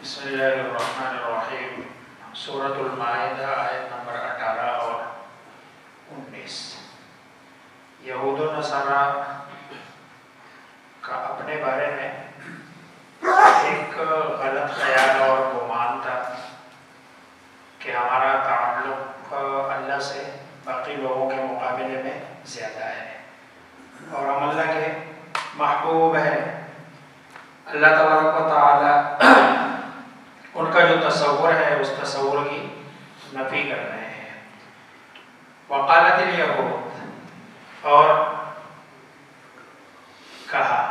بسم اللہ الرحمن الرحیم۔ سورۃ المائدہ آیت نمبر 18 اور 19۔ یہود و نصارہ کا اپنے بارے میں ایک غلط خیال اور گمان تھا کہ ہمارا تعلق اللہ سے باقی لوگوں کے مقابلے میں زیادہ ہے اور ہم اللہ کے محبوب ہیں۔ اللہ تبارک و تعالی ان کا جو تصور ہے اس تصور کی نفی کر رہے ہیں۔ وقالت الیہود، اور کہا،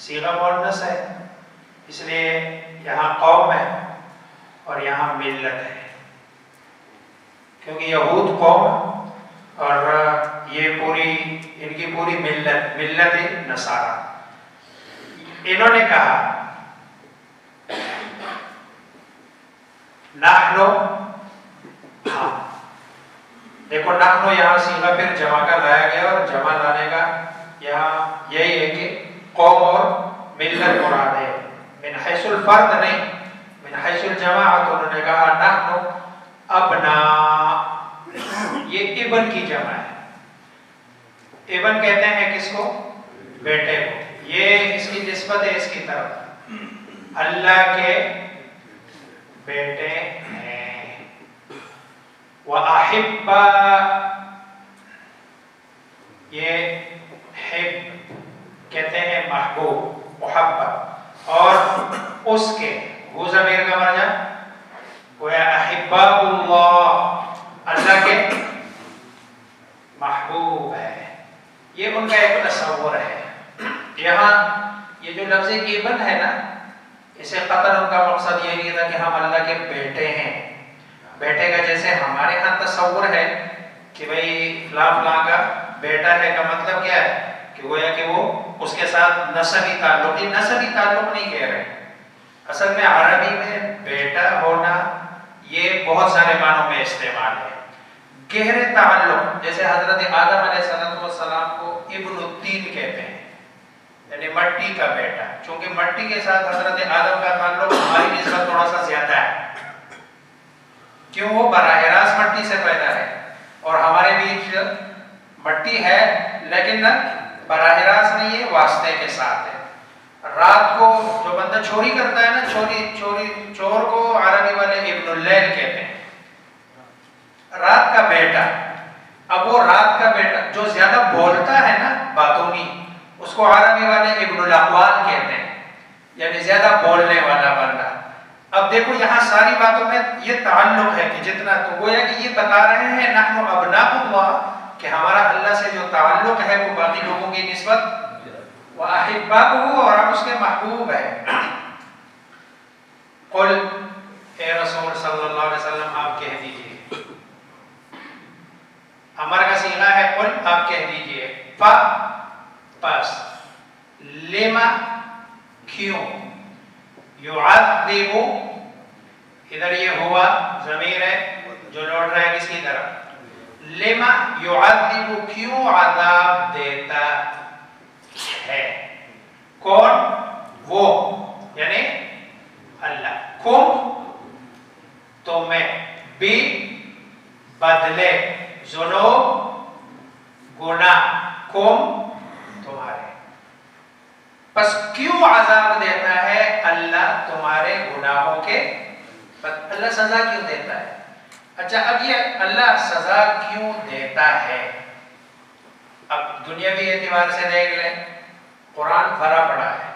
صیغہ مؤنث ہے اس لیے یہاں قوم ہے اور یہاں ملت ہے، کیونکہ یہود قوم اور یہ ان کی پوری ملت نصارہ۔ انہوں نے کہا نحنو، ہاں دیکھو نحنو یہاں صیغہ پھر جمع کا لایا گیا اور جمع لانے کا یہاں یہی ہے کہ قوم اور ملت مراد ہے، من حیث الفرد نہیں، من حیث الجماعت۔ انہوں نے کہا نحنو ابنا، یہ ابن کی جمع ہے۔ ابن کہتے ہیں کس کو؟ بیٹے کو۔ یہ اس کی نسبت ہے اس کی طرف، اللہ کے بیٹے ہیں۔ وَأَحِبَّا، یہ حب کہتے ہیں محبوب، محبت، اور اس کے وہ ضمیر کا مرجع گویا احباء اللہ، اللہ کے محبوب ہے۔ یہ ان کا ایک تصور ہے۔ یہاں یہ جو لفظ ابن ہے نا، اسے قطعاً ان کا مقصد یہ نہیں تھا کہ ہم اللہ کے بیٹے ہیں۔ بیٹے کا جیسے ہمارے ہاں تصور ہے کہ بھئی فلاں فلاں کا بیٹا ہے، کا مطلب کیا ہے کہ گویا کہ وہ اس کے ساتھ نسبی تعلق، یہ نسبی تعلق نہیں کہہ رہے۔ اصل میں عربی میں بیٹا ہونا یہ بہت سارے معنوں میں استعمال ہے۔ گہرے تعلق، جیسے حضرت آدم علیہ السلام کو ابن الطین کہتے ہیں، یعنی مٹی کا بیٹا، چونکہ مٹی کے ساتھ حضرت آدم کا تعلق ہماری نسبت تھوڑا سا زیادہ ہے، کیوں وہ براہ راست مٹی سے پیدا ہے اور ہمارے بیچ مٹی ہے لیکن براہ راست نہیں ہے، واسطے کے ساتھ ہے۔ رات کو جو بندہ چوری کرتا ہے نا، چور کو عربی والے ابن اللیل کہتے ہیں، رات کا بیٹا۔ اب وہ رات کا بیٹا جو زیادہ بولتا ہے نا، باتونی، اس کو عربی والے ابن الاقوال کہتے ہیں، یعنی زیادہ بولنے والا بندہ۔ اب دیکھو یہاں ساری باتوں میں یہ تعلق ہے کہ جتنا، تو گویا کہ یہ بتا رہے ہیں نحن ابناء اللہ، کہ ہمارا اللہ سے جو تعلق ہے وہ باقی لوگوں کی نسبت وَأَحِبَّاؤُهُ، اور ہم اس کے محبوب ہیں۔ قل، اے رسول صلی اللہ علیہ وسلم آپ کہہ دیجئے، امر کا صیغہ ہے قل، آپ کہہ دیجئے، پس، لما کیوں، یعذب، ادھر یہ ہوا ضمیر ہے جو لوٹ رہا ہے کس کی طرف، لما یعذب، کیوں عذاب دیتا ہے، کون؟ وہ، یعنی اللہ، کم، تو میں، بھی، بدلے، ذنوب، گناہ، کم، تمہارے، پس کیوں عذاب دیتا ہے اللہ تمہارے گناہوں کے؟ اللہ سزا کیوں دیتا ہے؟ اچھا، اب یہ اللہ سزا کیوں دیتا ہے، اب دنیاوی اعتبار سے دیکھ لیں، قرآن بھرا پڑا ہے،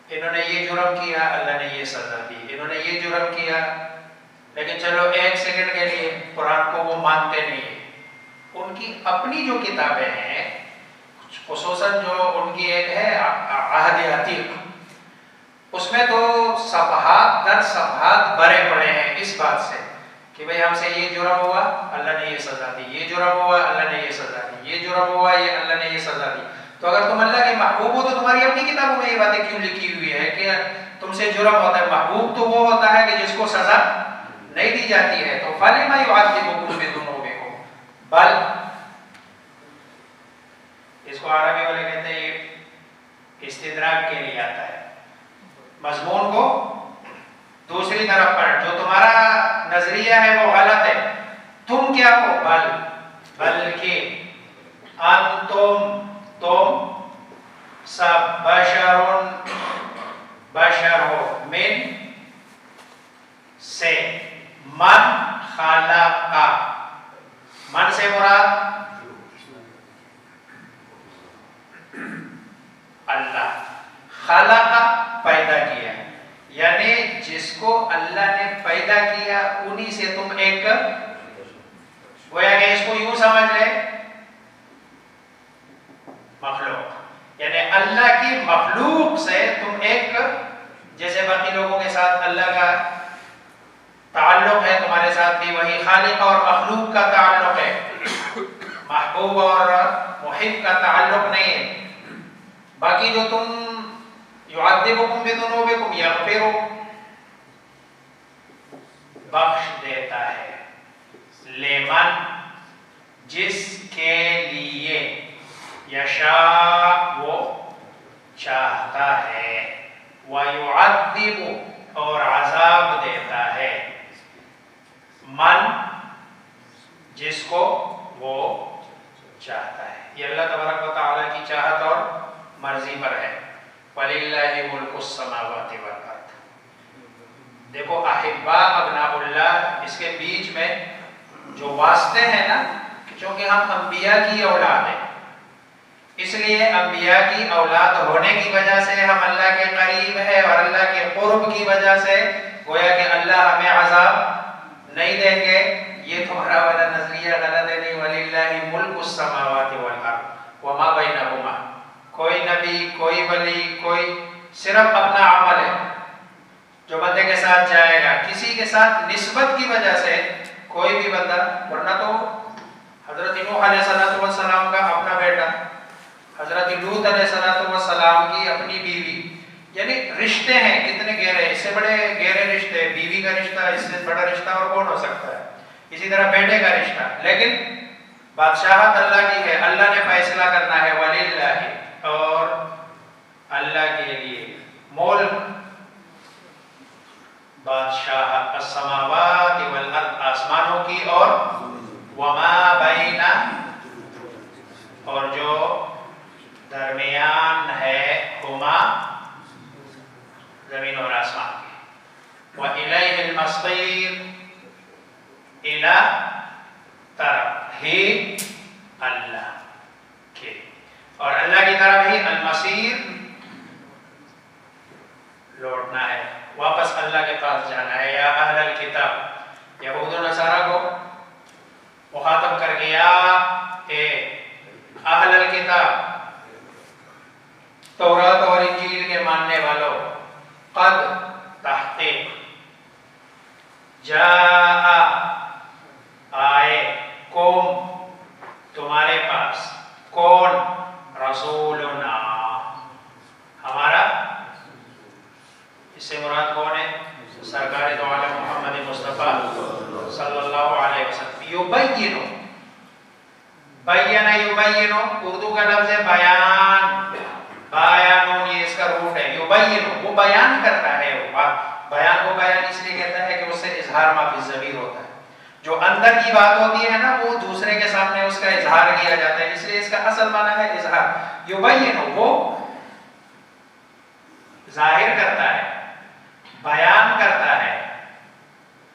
انہوں نے یہ جرم کیا اللہ نے یہ سزا دی، انہوں نے یہ جرم کیا، لیکن چلو ایک سیکنڈ کے لیے قرآن کو وہ مانتے نہیں ہیں۔ ان کی اپنی جو کتابیں ہیں، خصوصاً جو ان کی ایک ہے عہد عتیق، اس میں تو صفحات در صفحات بھرے پڑے ہیں اس بات سے کہ بھئی ہم سے یہ جرم ہوا اللہ نے یہ سزا دی، یہ جرم ہوا اللہ نے یہ سزا دی، یہ جرم ہوا یہ اللہ نے یہ سزا دی۔ تو اگر تم اللہ کے محبوب ہو تو تمہاری اپنی کتابوں میں یہ باتیں کیوں لکھی ہوئی ہے کہ تم سے جرم ہوتا ہے؟ محبوب تو وہ ہوتا ہے کہ جس کو سزا نہیں دی جاتی ہے۔ تو فَلِمَ يُعَذِّبُكُم بِذُنُوبِكُم، بل، اس کو عربی والے کہتے ہیں یہ استدراک کے لیے آتا ہے، مضمون کو دوسری طرف پر جو تمہارا نظریہ ہے وہ غلط ہے، تم کیا ہو؟ بلکہ تم سب بشر ہو، من سے، من خلق، من سے مراد اللہ، خلق پیدا کیا، یعنی جس کو اللہ نے پیدا کیا انہی سے تم ایک، گویا کہ اس کو یوں سمجھ لے مخلوق، یعنی اللہ کی مخلوق سے تم ایک، جیسے باقی لوگوں کے ساتھ اللہ کا تعلق ہے تمہارے ساتھ بھی وہی خالق اور مخلوق کا تعلق ہے، محبوب اور محب کا تعلق نہیں ہے۔ باقی جو تم یعذبکم بذنوبکم یغفر، بخش دیتا ہے، لمن جس کے لیے، یشاء وہ چاہتا ہے، وَيُعَذِّبُ اور عذاب دیتا ہے، من جس کو وہ چاہتا ہے۔ یہ اللہ تبارک و تعالیٰ کی چاہت اور مرضی پر ہے۔ وَلِلَّهِ مُلْكُ السَّمَاوَاتِ وَالْأَرْضِ۔ دیکھو احباء ابناء اللہ، اس کے بیچ میں جو واسطے ہیں نا، چونکہ ہم انبیاء کی اولاد ہیں، اس لیے انبیاء کی اولاد ہونے کی وجہ سے ہم اللہ کے قریب ہیں، اور اللہ کے قرب کی وجہ سے گویا کہ اللہ ہمیں عذاب نہیں دیں گے۔ یہ تمہارا والا نظریہ غلط ہے، نہیں۔ وَلِلَّهِ مُلْكُ السَّمَاوَاتِ وَالْأَرْضِ وَمَا بَيْنَهُمَا۔ کوئی نبی، کوئی ولی، کوئی صرف اپنا عمل ہے جو بندے کے ساتھ جائے گا، کسی کے ساتھ نسبت کی وجہ سے کوئی بھی بندہ، ورنہ تو حضرت نوح علیہ السلام کا اپنا بیٹا، حضرت لوط علیہ السلام کی اپنی بیوی، یعنی رشتے ہیں کتنے گہرے، اس سے بڑے گہرے رشتے، بیوی کا رشتہ اس سے بڑا رشتہ اور کون ہو سکتا ہے، اسی طرح بیٹے کا رشتہ، لیکن بادشاہت اللہ کی ہے، اللہ نے فیصلہ کرنا ہے۔ وَلِلَّهِ اور اللہ کے لیے، ملک بادشاہ، السماوات والارض آسمانوں کی، اور وما بین اور جو درمیان ہے، ہما زمین اور آسمان کی، وَإِلَيْهِ الْمَصِيرُ إِلَى طرف ہی اللہ کے، اور اللہ کی طرف ہی المصیر لوٹنا ہے، واپس اللہ کے پاس جانا ہے۔ یا اہل الکتاب، یہود و نصارہ کو مخاطب کر کے، یا اے اہل الکتاب، تورات اور انجیل کے ماننے والوں، قد تحقیق، جاء آئے، کم تمہارے پاس، کون؟ رسولنا ہمارا، اس سے مراد کون ہے؟ سرکار دو عالم محمد مصطفیٰ صلی اللہ علیہ وسلم۔ یبین، بیان یبین، اردو کا لفظ ہے بیان، بیانون، یہ اس کا روٹ ہے، یبین وہ بیان کرتا ہے، بیان کو بیان اس لیے کہتا ہے کہ اس سے اظہار ما فی الضمیر ہوتا ہے، جو اندر کی بات ہوتی ہے نا وہ دوسرے کے سامنے اس کا اظہار کیا جاتا ہے، اس لیے اس کا اصل معنی ہے اظہار۔ یبین وہ ظاہر کرتا ہے، بیان کرتا ہے،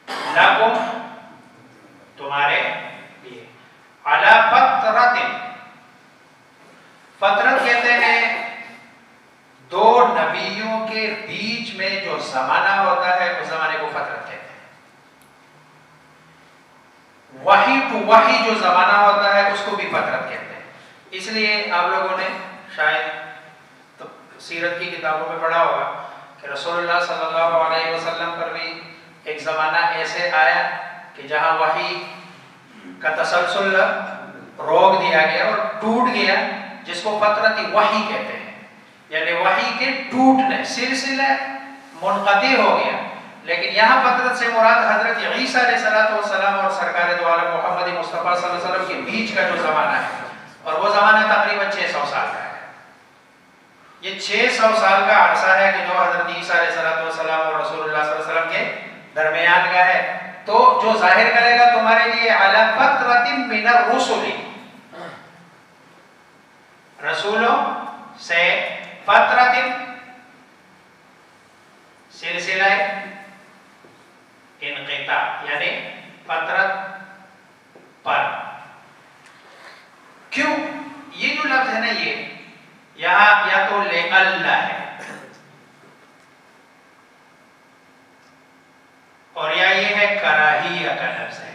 لکم تمہارے لیے، علی فترت، فترت کہتے ہیں دو نبیوں کے بیچ میں جو زمانہ ہوتا ہے اس زمانے کو فترت کہتے ہیں۔ وحی ٹو وحی جو زمانہ ہوتا ہے اس کو بھی فترت کہتے ہیں۔ اس لیے آپ لوگوں نے شاید سیرت کی کتابوں میں پڑھا ہوگا کہ رسول اللہ صلی اللہ علیہ وسلم پر بھی ایک زمانہ ایسے آیا کہ جہاں وحی کا تسلسل روک دیا گیا اور ٹوٹ گیا، جس کو فترت وحی کہتے ہیں، یعنی وحی کے ٹوٹنے، سلسلہ منقطع ہو گیا۔ لیکن یہاں فترت سے مراد حضرت عیسیٰ علیہ السلام اور سرکار دو عالم محمد مصطفیٰ صلی اللہ علیہ وسلم کے بیچ کا جو زمانہ ہے، اور وہ زمانہ تقریباً 600 سال کا ہے۔ یہ 600 سال کا عرصہ ہے کہ جو حضرت عیسیٰ علیہ السلام اور رسول اللہ صلی اللہ علیہ وسلم کے درمیان کا ہے. تو جو ظاہر کرے گا تمہارے لیے علی فترۃ من الرسل، رسولوں سے، فترۃ سلسلہ انقطاع یعنی فترت پر. کیوں یہ جو لفظ ہے نا یہ یہاں یا تو لِأَلَّا ہے اور یا یہ ہے کراہیہ کا لفظ ہے.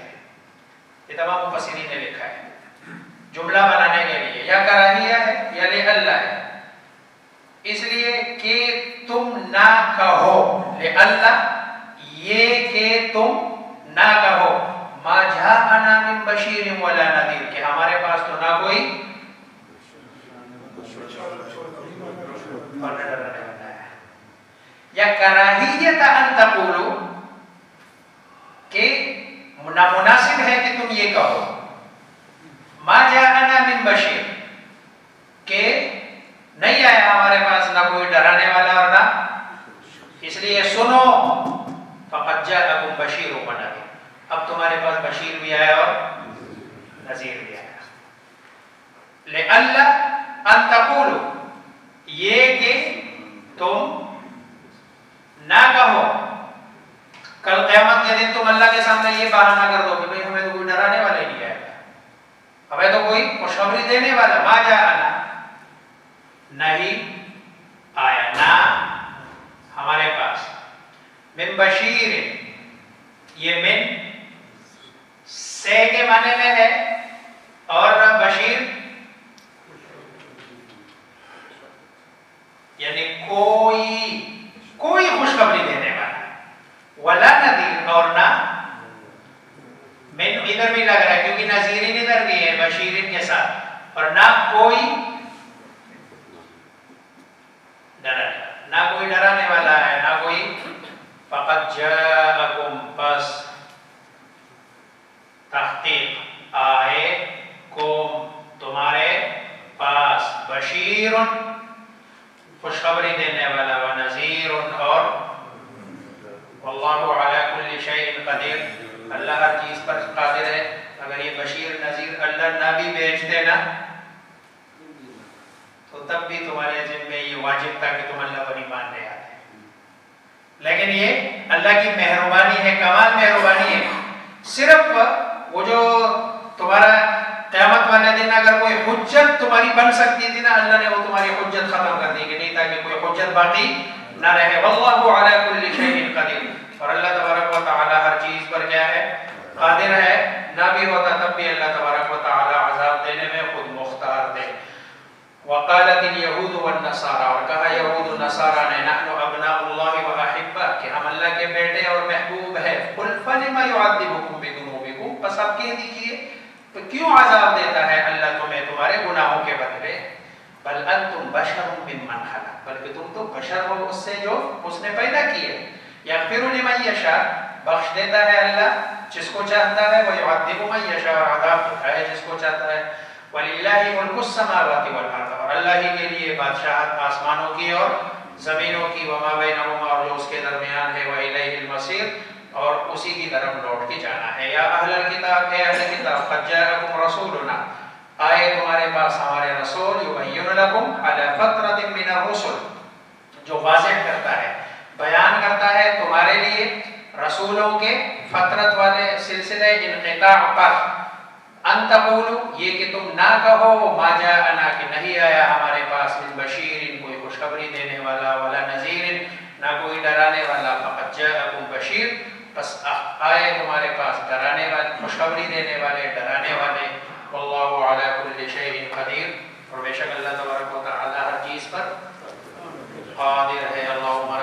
یہ تمام مفسرین نے لکھا ہے جملہ بنانے کے لیے، یا کراہیہ ہے یا لِأَلَّا ہے، اس لیے کہ تم نہ کہو. لِأَلَّا یہ کہ تم نہ کہو ما جاءنا من بشیر ولا نذیر، کہ ہمارے پاس تو نہ کوئی اور نہ ڈرانے والا ہے. یا کراہیت ان تقولوا کہ نامناسب ہے کہ تم یہ کہو ما جاءنا من بشیر، کہ نہیں آیا ہمارے پاس نہ کوئی ڈرانے والا اور نہ، اس لیے سنو فقد جاءکم بشیر و نذیر، اب تمہارے پاس بشیر بھی آیا اور نذیر بھی آیا. لِأَلَّا أَن تَقُولُوا یہ کہ تم نہ کہو کل قیامت کے دن تم اللہ کے سامنے یہ بہانہ کر دو کہ بھئی ہمیں تو کوئی ڈرانے والا ہی نہیں آیا، ہمیں تو کوئی خوشخبری دینے والا ما جاءنا نہیں آیا نہ ہمارے پاس. من بشیر یہ من سے کے معنی میں ہے اور بشیر یعنی کوئی خوشخبری دینے والا، ولا نذیر اور نہ. من ادھر بھی لگ رہا ہے کیونکہ نذیرین ادھر بھی ہے بشیرین کے ساتھ، اور نہ کوئی ڈرانے والا ہے نہ کوئی. فقد جاءکم بس تحقیق آئے کم تمہارے پاس بشیر خوشخبری دینے والا و نذیر اور واللہ علی کل شیء قدیر، اللہ ہر چیز پر قادر ہے. اگر یہ بشیر نذیر اللہ نہ بھی بھیجتے نا تو تب بھی تمہارے ذمہ یہ واجب تھا کہ تم اللہ پر ایمان لے آتے، لیکن یہ اللہ کی مہربانی ہے، کمال مہربانی ہے. صرف وہ جو تمہارا قیامت والے دن اگر کوئی حجت تمہاری بن سکتی تھی نا، اللہ نے وہ تمہاری حجت ختم کر دی کہ نہیں، تاکہ کوئی حجت باقی نہ رہے. واللہ علی کل شیء قدیر، اور اللہ تبارک و تعالی ہر چیز پر کیا ہے، قادر ہے. نہ بھی ہوتا تب بھی اللہ تبارک و تعالی عذاب دینے میں خود مختار تھے. وقالت اليهود والنصارى، اور کہا یہود و نصارہ نے نحن ابناء اللہ واحبہ، کہ ہم اللہ کے بیٹے اور محبوب ہیں. قل فلم يعذبكم بذنوبكم، بس آپ کہہ دیجئے تو کیوں عذاب دیتا ہے اللہ تمہیں تمہارے گناہوں کے بدلے. بل انتم بشر ممن خلق، بلکہ تم تو بشر ہو اس سے جو اس نے پیدا کیے. یغفر لمن یشاء، بخش دیتا ہے اللہ جس کو چاہتا ہے، ویعذب من یشاء، اور عذاب دیتا ہے جس کو چاہتا ہے. وَلِلَّهِ مُلْكُ السَّمَاوَاتِ وَالْأَرْضِ، اور اللہ ہی کے لیے بادشاہت آسمانوں کی اور زمینوں کی، وَمَا بَيْنَهُمَا، اور جو اس کے درمیان ہے، وَإِلَيْهِ الْمَصِيرُ، اور اسی کی طرف لوٹ کے جانا ہے. یا اہل الکتاب، اے اہل کتاب، قد جاءکم رسولنا، آئے تمہارے پاس ہمارے رسول، یبین لکم علی فترۃ من الرسل، جو واضح کرتا ہے، بیان کرتا ہے تمہارے لیے رسولوں کے فترت والے سلسلے انقطاع پر. ان تقولوا، یہ کہ تم نہ کہو ما جاءنا، کہ نہیں آیا ہمارے پاس من بشیر، کوئی خوشخبری دینے والا، ولا نذیر، نہ کوئی ڈرانے والا. فقد جاءکم بشیر، بس آئے تمہارے پاس ڈرانے والے، خوشخبری دینے والے، ڈرانے والے. واللہ علی کل شیء قدیر، اور بے شک اللہ تبارک و تعالی ہر چیز پر قادر ہے.